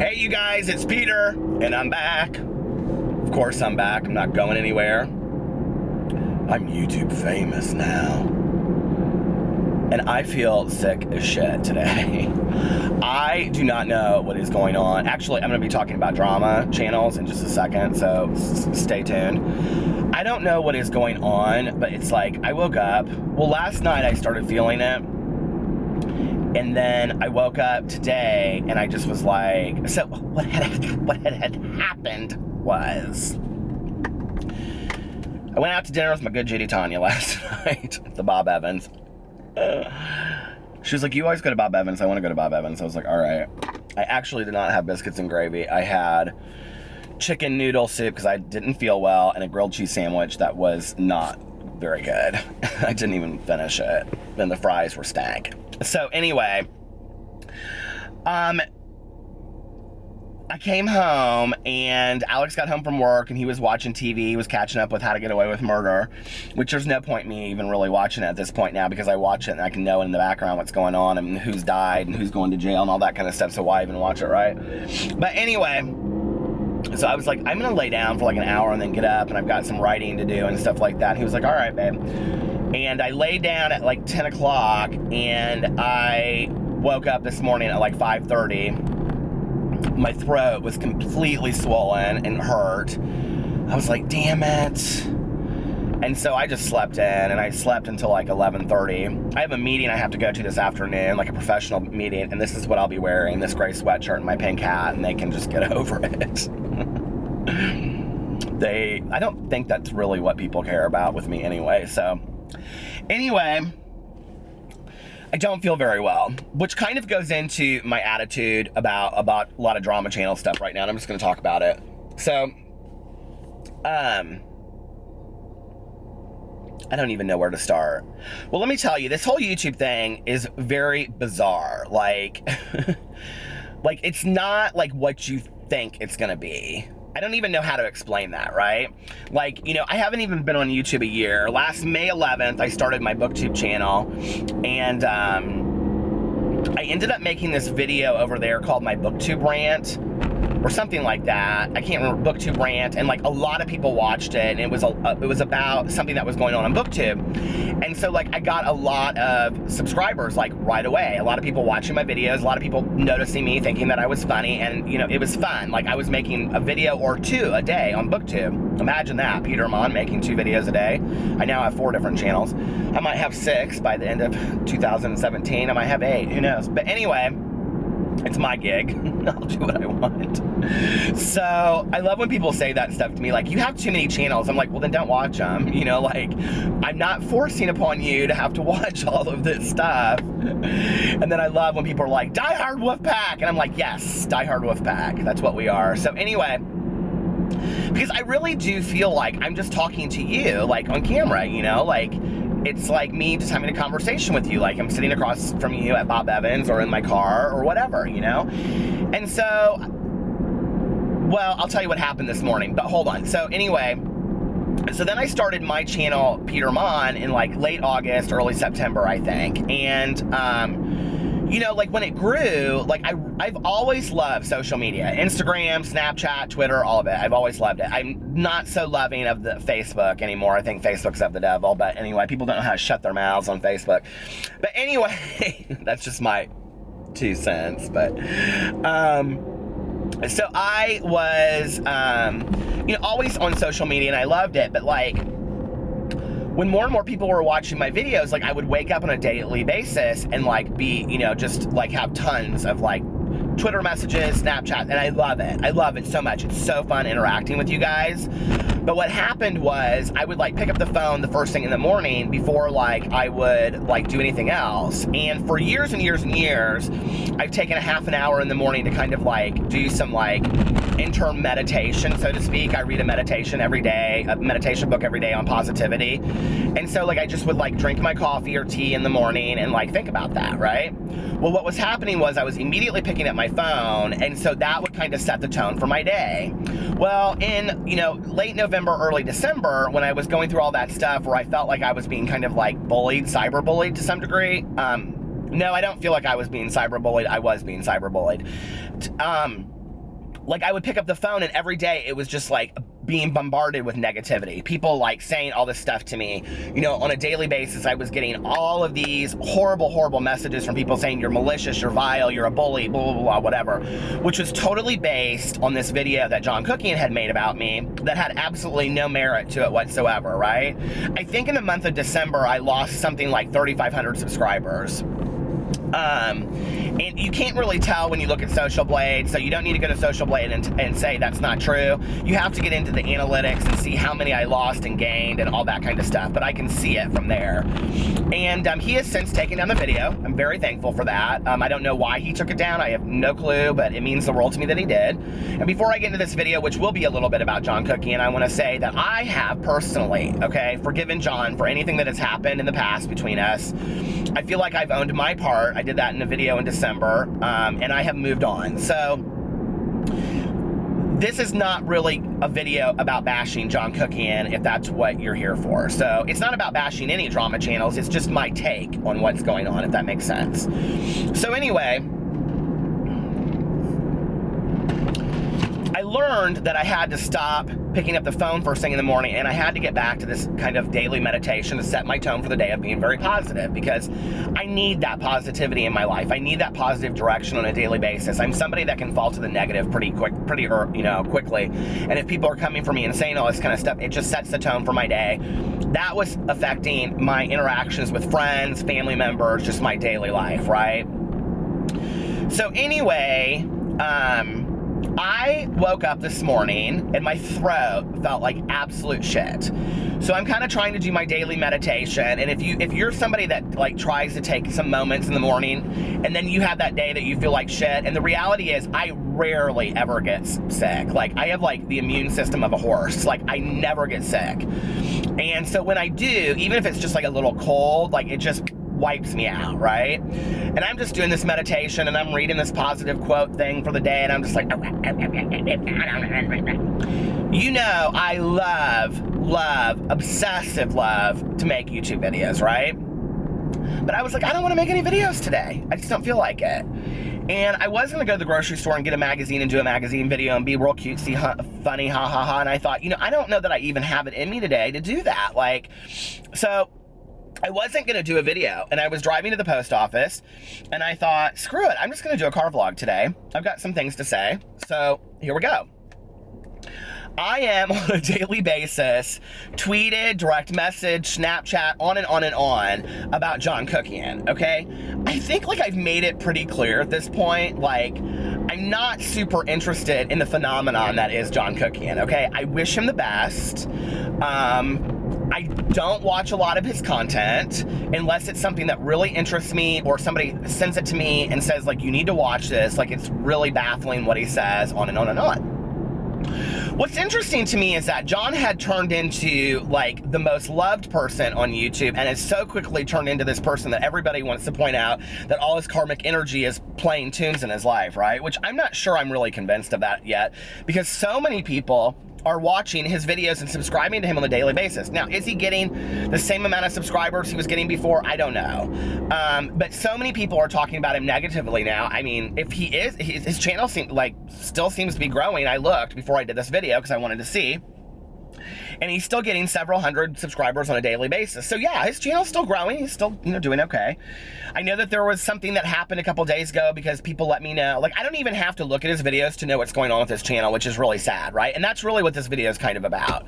Hey you guys, it's Peter, and I'm back. Of course I'm back, I'm not going anywhere. I'm YouTube famous now. And I feel sick as shit today. I do not know what is going on. Actually, I'm gonna be talking about drama channels in just a second, so stay tuned. I don't know what is going on, but it's like, I woke up, well last night I started feeling it, and then I woke up today and I just was like, so what had happened was, I went out to dinner with my good Judy Tanya last night at the Bob Evans. She was like, you always go to Bob Evans. I want to go to Bob Evans. I was like, all right. I actually did not have biscuits and gravy. I had chicken noodle soup because I didn't feel well, and a grilled cheese sandwich that was not very good. I didn't even finish it. Then the fries were stank. So anyway, I came home and Alex got home from work and he was watching TV. He was catching up with How to Get Away with Murder, which there's no point in me even really watching it at this point now because I watch it and I can know in the background what's going on and who's died and who's going to jail and all that kind of stuff, so why even watch it, right? But anyway, so I was like, I'm gonna lay down for like an hour and then get up, and I've got some writing to do and stuff like that. And he was like, all right, babe. And I laid down at like 10 o'clock and I woke up this morning at like 5:30. My throat was completely swollen and hurt. I was like, damn it. And so I just slept in, and I slept until like 11:30. I have a meeting I have to go to this afternoon, like a professional meeting, and this is what I'll be wearing, this gray sweatshirt and my pink hat, and they can just get over it. I don't think that's really what people care about with me anyway, so. Anyway, I don't feel very well, which kind of goes into my attitude about a lot of drama channel stuff right now, and I'm just going to talk about it. So, I don't even know where to start. Well, let me tell you, this whole YouTube thing is very bizarre. Like, like it's not like what you think it's going to be. I don't even know how to explain that, right? Like, you know, I haven't even been on YouTube a year. Last May 11th, I started my BookTube channel, and I ended up making this video over there called my BookTube Rant, or something like that. I can't remember, BookTube Rant, and like a lot of people watched it, and it was about something that was going on BookTube. And so like I got a lot of subscribers like right away. A lot of people watching my videos, a lot of people noticing me, thinking that I was funny, and you know, it was fun. Like I was making a video or two a day on BookTube. Imagine that, Peter Monn making 2 videos a day. I now have 4 different channels. I might have 6 by the end of 2017. I might have 8, who knows? But anyway, it's my gig. I'll do what I want. So I love when people say that stuff to me, like, you have too many channels. I'm like, well then don't watch them. You know, like, I'm not forcing upon you to have to watch all of this stuff. And then I love when people are like, Die Hard Wolfpack. And I'm like, yes, Die Hard Wolfpack. That's what we are. So anyway, because I really do feel like I'm just talking to you, like on camera, you know, like, it's like me just having a conversation with you, like I'm sitting across from you at Bob Evans or in my car or whatever, you know? And so, well, I'll tell you what happened this morning, but hold on. So anyway, so then I started my channel, Peter Monn, in like late August, early September, I think. And, you know, like when it grew, like I've always loved social media, Instagram, Snapchat, Twitter, all of it. I've always loved it. I'm not so loving of the Facebook anymore. I think Facebook's of the devil, but anyway, people don't know how to shut their mouths on Facebook. But anyway, that's just my 2 cents, but, so I was, you know, always on social media and I loved it, but like, when more and more people were watching my videos, like I would wake up on a daily basis and like be, you know, just like have tons of like Twitter messages, Snapchat, and I love it. I love it so much. It's so fun interacting with you guys. But what happened was I would like pick up the phone the first thing in the morning before like I would like do anything else. And for years and years and years, I've taken a half an hour in the morning to kind of like do some like intern meditation, so to speak. I read a meditation every day, a meditation book every day on positivity. And so like I just would like drink my coffee or tea in the morning and like think about that, right? Well, what was happening was I was immediately picking up my phone, and so that would kind of set the tone for my day. Well, in, you know, late November, early December, when I was going through all that stuff where I felt like I was being kind of like bullied, cyberbullied to some degree, no, I don't feel like I was being cyberbullied. I was being cyberbullied. like I would pick up the phone and every day it was just like being bombarded with negativity. People like saying all this stuff to me, you know, on a daily basis. I was getting all of these horrible, horrible messages from people saying you're malicious, you're vile, you're a bully, blah, blah, blah, whatever, which was totally based on this video that John Cookian had made about me that had absolutely no merit to it whatsoever, right? I think in the month of December, I lost something like 3,500 subscribers. And you can't really tell when you look at Social Blade, so you don't need to go to Social Blade and say that's not true. You have to get into the analytics and see how many I lost and gained and all that kind of stuff, but I can see it from there. And he has since taken down the video. I'm very thankful for that. I don't know why he took it down. I have no clue, but it means the world to me that he did. And before I get into this video, which will be a little bit about John Cookian, I want to say that I have personally, okay, forgiven John for anything that has happened in the past between us. I feel like I've owned my part. I did that in a video in December, and I have moved on. So this is not really a video about bashing John Cookian, if that's what you're here for. So it's not about bashing any drama channels. It's just my take on what's going on, if that makes sense. So anyway, I learned that I had to stop picking up the phone first thing in the morning, and I had to get back to this kind of daily meditation to set my tone for the day of being very positive, because I need that positivity in my life. I need that positive direction on a daily basis. I'm somebody that can fall to the negative pretty quickly. And if people are coming for me and saying all this kind of stuff, it just sets the tone for my day. That was affecting my interactions with friends, family members, just my daily life, right? So anyway, I woke up this morning and my throat felt like absolute shit. So I'm kind of trying to do my daily meditation. And if you're somebody that like tries to take some moments in the morning and then you have that day that you feel like shit, and the reality is I rarely ever get sick. Like I have like the immune system of a horse. Like I never get sick. And so when I do, even if it's just like a little cold, like it just wipes me out, right? And I'm just doing this meditation and I'm reading this positive quote thing for the day, and I'm just like, you know, I love, obsessive love to make YouTube videos, right? But I was like, I don't want to make any videos today. I just don't feel like it. And I was going to go to the grocery store and get a magazine and do a magazine video and be real cutesy, funny, ha ha ha. And I thought, you know, I don't know that I even have it in me today to do that. Like, so I wasn't going to do a video, and I was driving to the post office, and I thought, screw it, I'm just going to do a car vlog today. I've got some things to say, so here we go. I am on a daily basis tweeted, direct message, Snapchat, on and on and on about John Cookian, okay? I think like I've made it pretty clear at this point, like I'm not super interested in the phenomenon that is John Cookian, okay? I wish him the best. I don't watch a lot of his content unless it's something that really interests me, or somebody sends it to me and says like, you need to watch this. Like it's really baffling what he says, on and on and on. What's interesting to me is that John had turned into like the most loved person on YouTube, and has so quickly turned into this person that everybody wants to point out that all his karmic energy is playing tunes in his life, right? Which I'm not sure I'm really convinced of that yet, because so many people are watching his videos and subscribing to him on a daily basis. Now, is he getting the same amount of subscribers he was getting before? I don't know. But so many people are talking about him negatively now. I mean, if he is, his channel still seems to be growing. I looked before I did this video because I wanted to see. And he's still getting several hundred subscribers on a daily basis. So yeah, his channel's still growing. He's still, you know, doing okay. I know that there was something that happened a couple days ago because people let me know. Like, I don't even have to look at his videos to know what's going on with his channel, which is really sad, right? And that's really what this video is kind of about.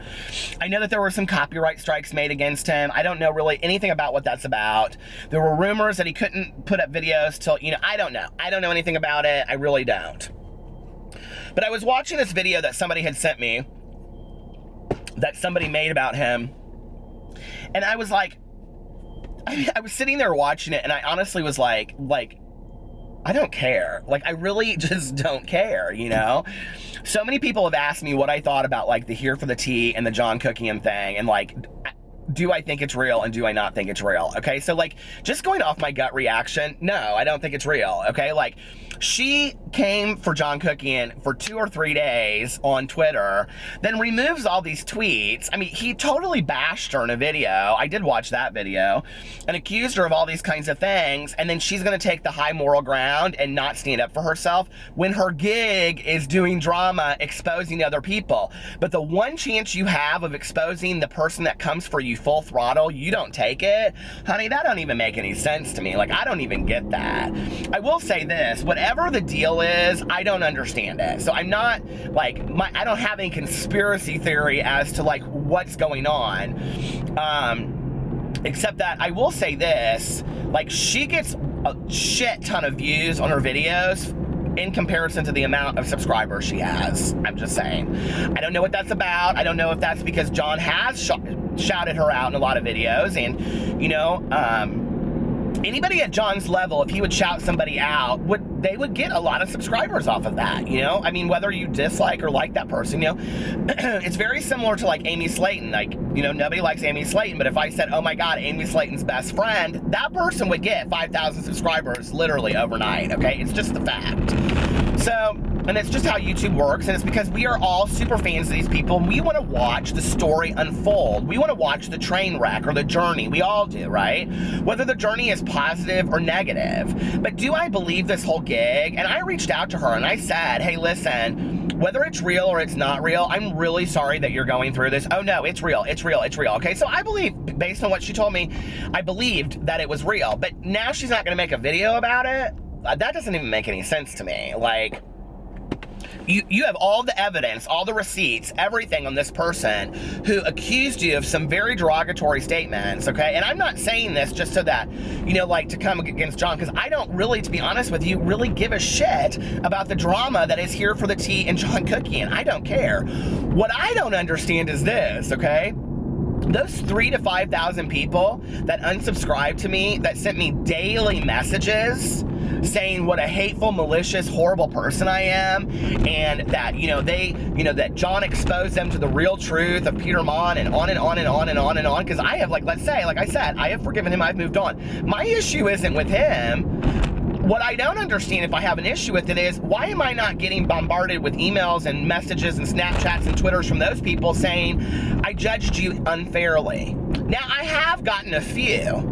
I know that there were some copyright strikes made against him. I don't know really anything about what that's about. There were rumors that he couldn't put up videos till, you know, I don't know. I don't know anything about it. I really don't. But I was watching this video that somebody had sent me, that somebody made about him, and I was like, I was sitting there watching it, and I honestly was like, I don't care. Like, I really just don't care, you know? So many people have asked me what I thought about, like, the Here for the Tea and the John Cookian thing, and, like, do I think it's real and do I not think it's real? Okay, so like, just going off my gut reaction, no, I don't think it's real, okay? Like, She came for John Cookian for 2 or 3 days on Twitter, then removes all these tweets. I mean, he totally bashed her in a video. I did watch that video, and accused her of all these kinds of things, and then she's going to take the high moral ground and not stand up for herself when her gig is doing drama, exposing other people. But the one chance you have of exposing the person that comes for you full throttle, you don't take it. Honey, that don't even make any sense to me. Like, I don't even get that. I will say this, whatever the deal is, I don't understand it. So I'm not, like, I don't have any conspiracy theory as to, like, what's going on. Except that I will say this, like, she gets a shit ton of views on her videos in comparison to the amount of subscribers she has. I'm just saying. I don't know what that's about. I don't know if that's because John has shouted her out in a lot of videos, and, you know, anybody at John's level, if he would shout somebody out, they would get a lot of subscribers off of that, you know? I mean, whether you dislike or like that person, you know? It's very similar to, like, Amy Slayton. Like, you know, nobody likes Amy Slayton, but if I said, oh my God, Amy Slayton's best friend, that person would get 5,000 subscribers literally overnight, okay? It's just the fact. So, and it's just how YouTube works, and it's because we are all super fans of these people, and we want to watch the story unfold. We want to watch the train wreck or the journey. We all do, right? Whether the journey is positive or negative. But do I believe this whole gig? And I reached out to her and I said, hey, listen, whether it's real or it's not real, I'm really sorry that you're going through this. Oh no, it's real, it's real, it's real. Okay, so I believe, based on what she told me, I believed that it was real. But now she's not going to make a video about it? That doesn't even make any sense to me. Like, you have all the evidence, all the receipts, everything on this person who accused you of some very derogatory statements, okay? And I'm not saying this just so that, you know, like, to come against John, because I don't really, to be honest with you, really give a shit about the drama that is here for the tea and John Cookian. I don't care. What I don't understand is this, okay? Those 3,000 to 5,000 people that unsubscribed to me, that sent me daily messages saying what a hateful, malicious, horrible person I am, and that, you know, that John exposed them to the real truth of Peter Monn, and on and on and on and on and on, because I have, like, let's say, like I said, I have forgiven him, I've moved on. My issue isn't with him. What I don't understand, if I have an issue with it, is why am I not getting bombarded with emails and messages and Snapchats and Twitters from those people saying, I judged you unfairly? Now, I have gotten a few.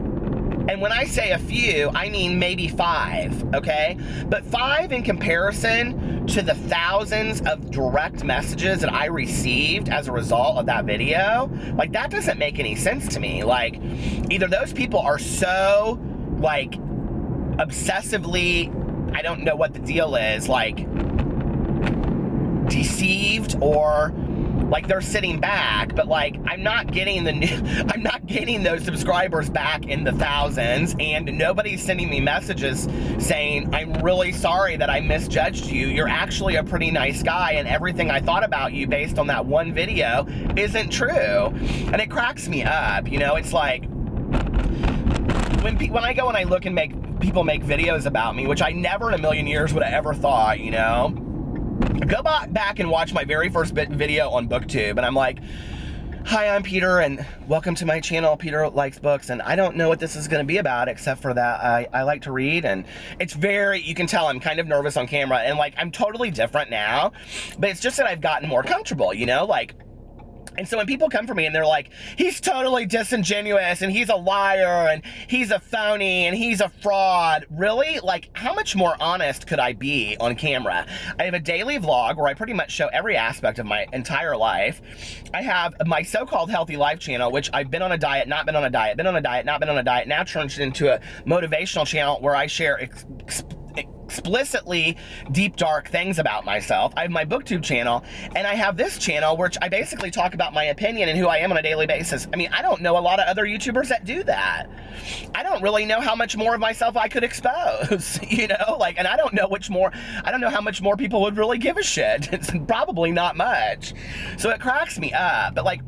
And when I say a few, I mean maybe 5, okay? But 5 in comparison to the thousands of direct messages that I received as a result of that video, like, that doesn't make any sense to me. Like, either those people are so, like, obsessively, I don't know what the deal is, like, deceived, or like they're sitting back, but, like, I'm not getting those subscribers back in the thousands, and nobody's sending me messages saying, I'm really sorry that I misjudged you. You're actually a pretty nice guy, and everything I thought about you based on that one video isn't true. And it cracks me up, you know? It's like, when I go and I look and people make videos about me, which I never in a million years would have ever thought, you know? Go back and watch my very first video on BookTube, and I'm like, hi, I'm Peter, and welcome to my channel, Peter Likes Books, and I don't know what this is going to be about, except for that I like to read, and it's very, you can tell I'm kind of nervous on camera, and, like, I'm totally different now, but it's just that I've gotten more comfortable, you know, like. And so when people come for me and they're like, he's totally disingenuous, and he's a liar, and he's a phony, and he's a fraud. Really? Like, how much more honest could I be on camera? I have a daily vlog where I pretty much show every aspect of my entire life. I have my so-called healthy life channel, which I've been on a diet, not been on a diet, been on a diet, not been on a diet, now turned into a motivational channel where I share explicitly deep, dark things about myself. I have my BookTube channel, and I have this channel which I basically talk about my opinion and who I am on a daily basis. I mean, I don't know a lot of other YouTubers that do that. I don't really know how much more of myself I could expose, you know? Like, and I don't know how much more people would really give a shit. It's probably not much. So it cracks me up. But, like,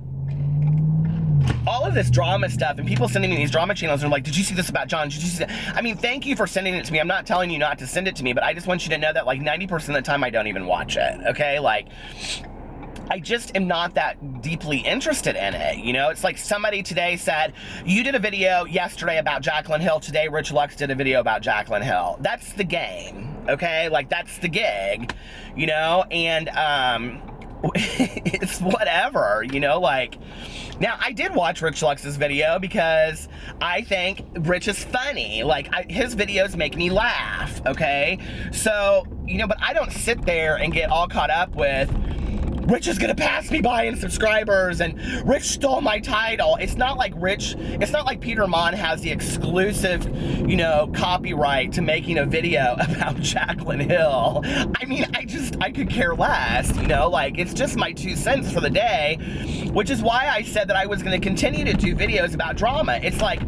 all of this drama stuff, and people sending me these drama channels, and are like, did you see this about John? Did you see that? I mean, thank you for sending it to me. I'm not telling you not to send it to me, but I just want you to know that, like, 90% of the time I don't even watch it, okay? Like, I just am not that deeply interested in it, you know? It's like somebody today said, you did a video yesterday about Jaclyn Hill, today Rich Lux did a video about Jaclyn Hill. That's the game. okay? Like, that's the gig, you know? And, it's whatever, you know, like, now I did watch Rich Lux's video because I think Rich is funny. Like, his videos make me laugh, okay? So, you know, but I don't sit there and get all caught up with, Rich is gonna pass me by in subscribers and Rich stole my title. It's not like Peter Monn has the exclusive, you know, copyright to making a video about Jaclyn Hill. I mean, I could care less, you know, like, it's just my 2 cents for the day, which is why I said that I was gonna continue to do videos about drama. It's like,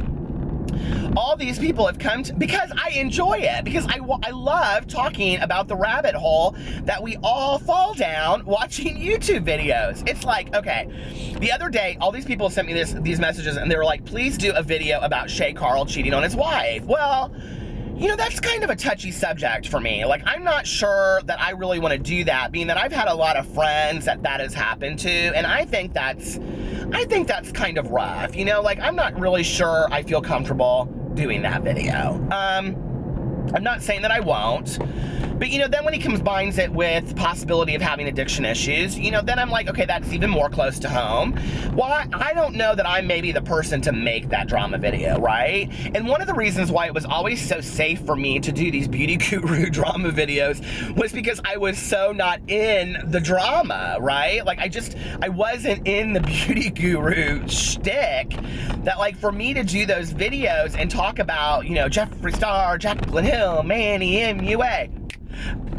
all these people have come to, because I enjoy it, because I love talking about the rabbit hole that we all fall down watching YouTube videos. It's like, okay, the other day, all these people sent me these messages, and they were like, please do a video about Shay Carl cheating on his wife. Well, you know, that's kind of a touchy subject for me. Like, I'm not sure that I really want to do that, being that I've had a lot of friends that has happened to, and I think that's kind of rough, you know? Like, I'm not really sure I feel comfortable doing that video. I'm not saying that I won't, but, you know, then when he combines it with the possibility of having addiction issues, you know, then I'm like, okay, that's even more close to home. Well, I don't know that I'm maybe the person to make that drama video, right? And one of the reasons why it was always so safe for me to do these beauty guru drama videos was because I was so not in the drama, right? Like, I wasn't in the beauty guru shtick, that, like, for me to do those videos and talk about, you know, Jeffree Star, Jaclyn Hill, Manny, MUA,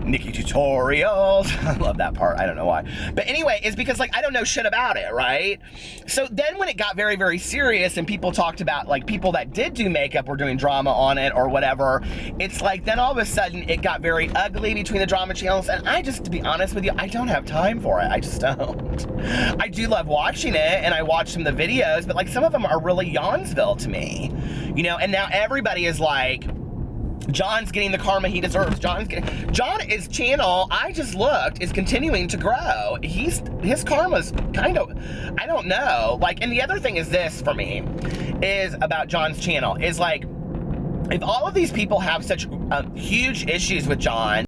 Nikki Tutorials. I love that part. I don't know why. But anyway, it's because, like, I don't know shit about it, right? So then when it got very, very serious and people talked about, like, people that did do makeup were doing drama on it or whatever, it's like, then all of a sudden it got very ugly between the drama channels, and I just, to be honest with you, I don't have time for it. I just don't. I do love watching it, and I watch some of the videos, but, like, some of them are really Yawnsville to me, you know? And now everybody is like, John's getting the karma he deserves. His channel, I just looked, is continuing to grow. His karma's kind of, I don't know. Like, and the other thing is this for me, is about John's channel, is like, if all of these people have such huge issues with John,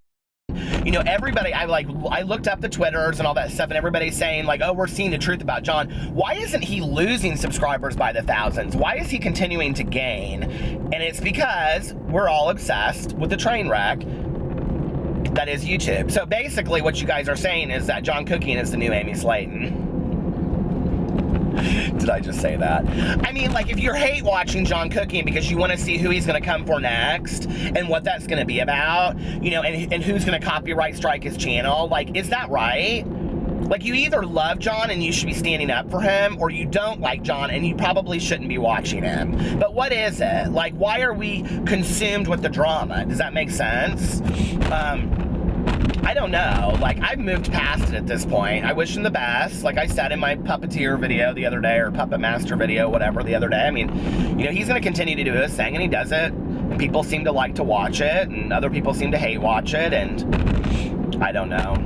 you know, everybody, I looked up the Twitters and all that stuff, and everybody's saying, like, oh, we're seeing the truth about John. Why isn't he losing subscribers by the thousands? Why is he continuing to gain? And it's because we're all obsessed with the train wreck that is YouTube. So basically what you guys are saying is that John Cooking is the new Amy Slayton. Did I just say that? I mean, like, if you're hate watching John Cooking because you want to see who he's going to come for next and what that's going to be about, you know, and who's going to copyright strike his channel, like, is that right? Like, you either love John and you should be standing up for him, or you don't like John and you probably shouldn't be watching him. But what is it? Like, why are we consumed with the drama? Does that make sense? I don't know. Like, I've moved past it at this point. I wish him the best. Like I said in my puppeteer video the other day, or puppet master video, whatever, the other day. I mean, you know, he's going to continue to do his thing, and he does it. And people seem to like to watch it, and other people seem to hate watch it, and I don't know.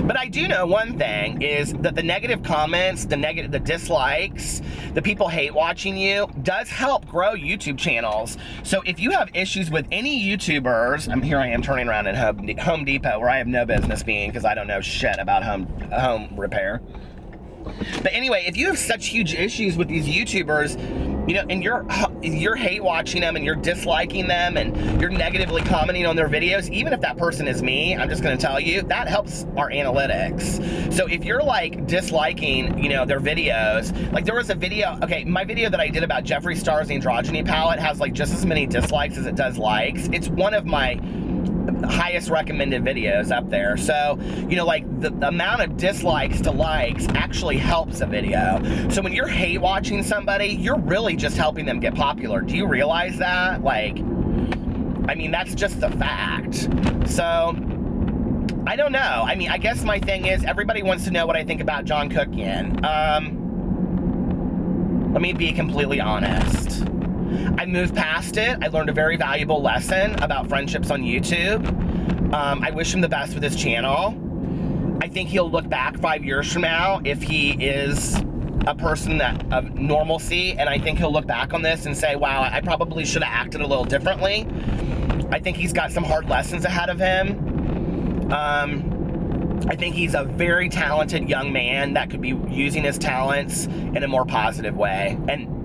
But I do know one thing, is that the negative comments, the dislikes, the people hate watching you, does help grow YouTube channels. So if you have issues with any YouTubers, here I am turning around at Home Depot, where I have no business being, because I don't know shit about home repair. But anyway, if you have such huge issues with these YouTubers, you know, and you're hate watching them and you're disliking them and you're negatively commenting on their videos, even if that person is me, I'm just going to tell you, that helps our analytics. So if you're like disliking, you know, their videos, like there was a video, okay, my video that I did about Jeffree Star's androgyny palette has like just as many dislikes as it does likes. It's one of my highest recommended videos up there. So, you know, like the amount of dislikes to likes actually helps a video. So when you're hate watching somebody, you're really just helping them get popular. Do you realize that? Like, I mean, that's just the fact. So, I don't know. I mean, I guess my thing is everybody wants to know what I think about John Cooking. Let me be completely honest. I moved past it. I learned a very valuable lesson about friendships on YouTube. I wish him the best with his channel. I think he'll look back 5 years from now if he is a person that of normalcy, and I think he'll look back on this and say, wow, I probably should have acted a little differently. I think he's got some hard lessons ahead of him. I think he's a very talented young man that could be using his talents in a more positive way. And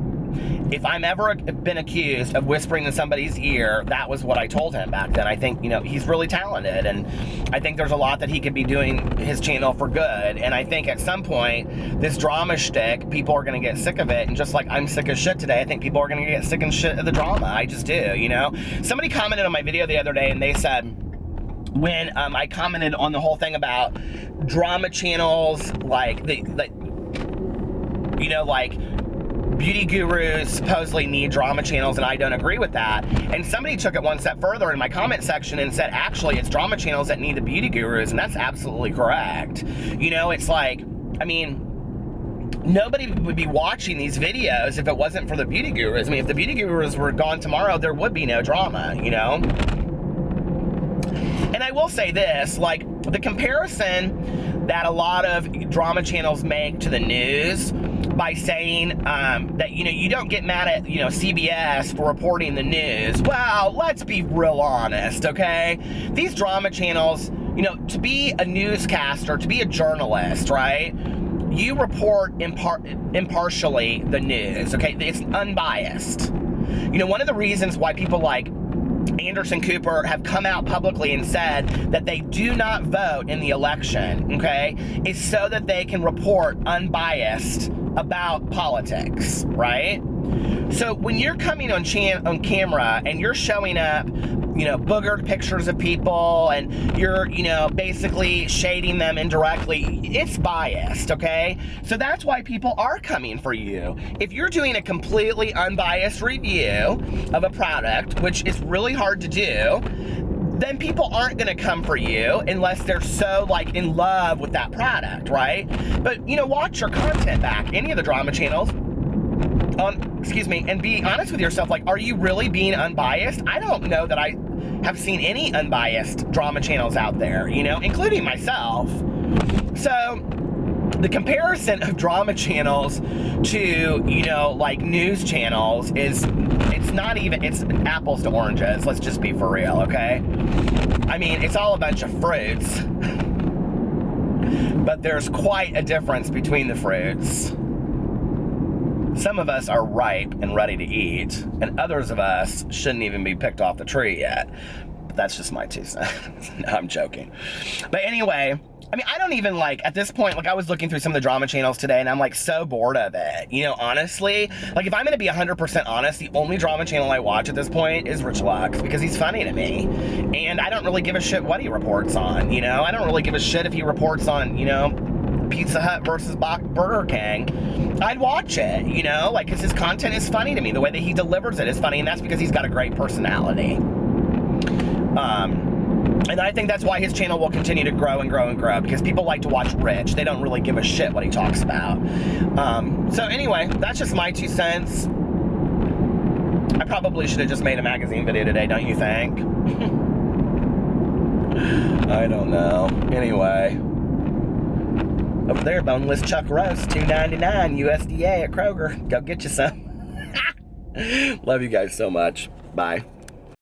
if I'm ever been accused of whispering in somebody's ear, that was what I told him back then. I think, you know, he's really talented, and I think there's a lot that he could be doing his channel for good. And I think at some point, this drama shtick, people are going to get sick of it. And just like I'm sick of shit today, I think people are going to get sick and shit of the drama. I just do, you know? Somebody commented on my video the other day, and they said, when I commented on the whole thing about drama channels, like, you know, like, beauty gurus supposedly need drama channels, and I don't agree with that. And somebody took it one step further in my comment section and said, actually, it's drama channels that need the beauty gurus, and that's absolutely correct. You know, it's like, I mean, nobody would be watching these videos if it wasn't for the beauty gurus. I mean, if the beauty gurus were gone tomorrow, there would be no drama, you know? And I will say this, like, the comparison that a lot of drama channels make to the news by saying that, you know, you don't get mad at, you know, CBS for reporting the news. Well, let's be real honest, okay? These drama channels, you know, to be a newscaster, to be a journalist, right? You report impartially the news, okay? It's unbiased. You know, one of the reasons why people like Anderson Cooper have come out publicly and said that they do not vote in the election, okay, is so that they can report unbiased about politics, right? So when you're coming on camera and you're showing up, you know, boogered pictures of people, and you're, you know, basically shading them indirectly, it's biased, okay? So that's why people are coming for you. If you're doing a completely unbiased review of a product, which is really hard to do, then people aren't going to come for you unless they're so, like, in love with that product, right? But, you know, watch your content back, any of the drama channels, and be honest with yourself. Like, are you really being unbiased? I don't know that I have seen any unbiased drama channels out there, you know, including myself. So the comparison of drama channels to, you know, like news channels is, it's not even, it's apples to oranges. Let's just be for real, okay? I mean, it's all a bunch of fruits, but there's quite a difference between the fruits. Some of us are ripe and ready to eat, and others of us shouldn't even be picked off the tree yet. But that's just my 2 cents. No, I'm joking. But anyway, I mean, I don't even, like, at this point, like, I was looking through some of the drama channels today, and I'm, like, so bored of it. You know, honestly, like, if I'm gonna be 100% honest, the only drama channel I watch at this point is Rich Lux, because he's funny to me. And I don't really give a shit what he reports on, you know? I don't really give a shit if he reports on, you know, Pizza Hut versus Burger King. I'd watch it, you know, like, because his content is funny to me. The way that he delivers it is funny, and that's because he's got a great personality. And I think that's why his channel will continue to grow and grow and grow, because people like to watch Rich. They don't really give a shit what he talks about. So anyway, that's just my 2 cents. I probably should have just made a magazine video today, don't you think? I don't know. Anyway. Over there, boneless chuck roast, $2.99 USDA at Kroger. Go get you some. Love you guys so much. Bye.